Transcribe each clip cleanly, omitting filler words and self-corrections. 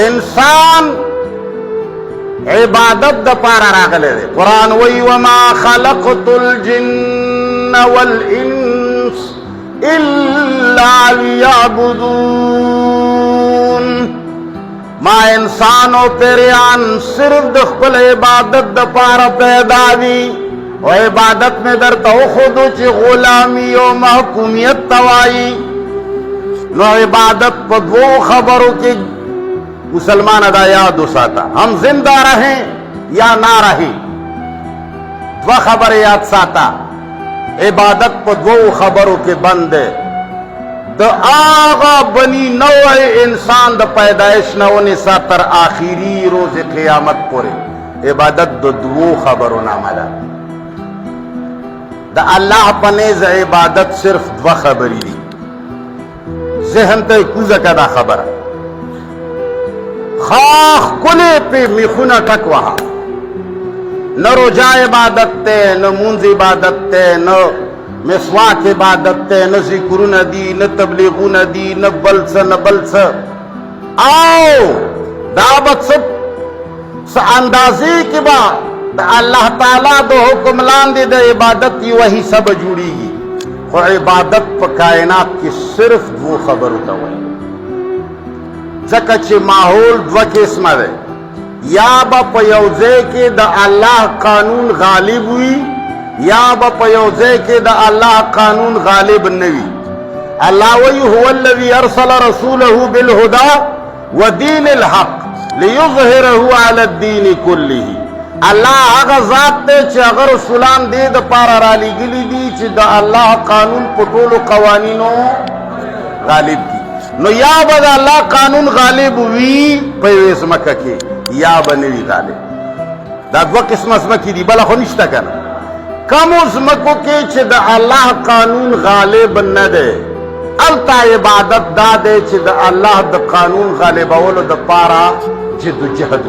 इंसान इबादत द पारा रागले दे। कुरान वही वमा खलक़तुल जिन्न वल इंस इल्ला लियअबुदून। मां इंसानो पेरियान सिर्फ द खपल इबादत द पारा पैदा दी और इबादत में दर तो खुद ची गुलामी और महकुमियत तवाई। नो इबादत पर दो खबरों की मुसलमान अदा याद उसाता, हम जिंदा रहें या ना रहें, वह खबर याद साता। इबादत पर दो खबरों के बंदे द आगा बनी नौ इंसान द पैदाइश नवने सातर आखिरी रोज क़यामत पूरे इबादत दो खबरों ना मला द अल्लाह पनेज इबादत सिर्फ दो खबरी दी जहन ते कुजा कदा खबर खाख कुले पे मिखुना टक वहा न रोजा इबादत ते न मुंज इबादत ते न मिसवाक इबादत ते न जिक्र न दी न तबलीगु न दी न बलस आओ दावत सब अंदाजे के बाद अल्लाह ताला दो हुक्म लान दे दे इबादत की वही सब जुड़ेगी और इबादत पर कायनात की सिर्फ दो खबर होता हुआ जकचे माहौल दो किस्म है या बपयोजे के द अल्लाह कानून गालिब हुई या बपयोजे के द अल्लाह कानून गालिब नवी। अल्लाह वही हुवल्लज़ी अरसल रसूलहु बिल हुदा व दीनिल हक लियुज़हिरहु अला दीन कुल्लिही। अल्लाह आगा जात ते च अगर रसूलान दे द पारा राली गिली दी च द अल्लाह कानून पटोलो कवानीनो गालिब की नो या बद अल्लाह कानून गालिब हुई पैवेस मक्का के या बनेवी गालिब दा दो किस्म की दी बला खनिश्ता करना कम उस मको के च द अल्लाह कानून गालिब न दे अलता इबादत दा दे च द अल्लाह द कानून गालिब अवल द पारा जिद्दोजहद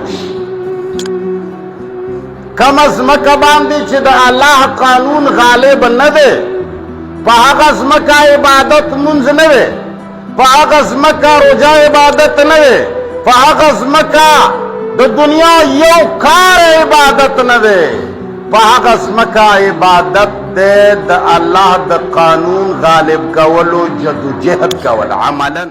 कम अज मका बांधी च द अल्लाह कानून गालिब न दे पागज मका इबादत मुंज न दे पागज मका रोजा इबादत न दे पागज मका द दुनिया यो कार इबादत न दे पागज मका इबादत दे द अल्लाह द कानून गालिब कवलो जद्दोजहद कवल अमलन।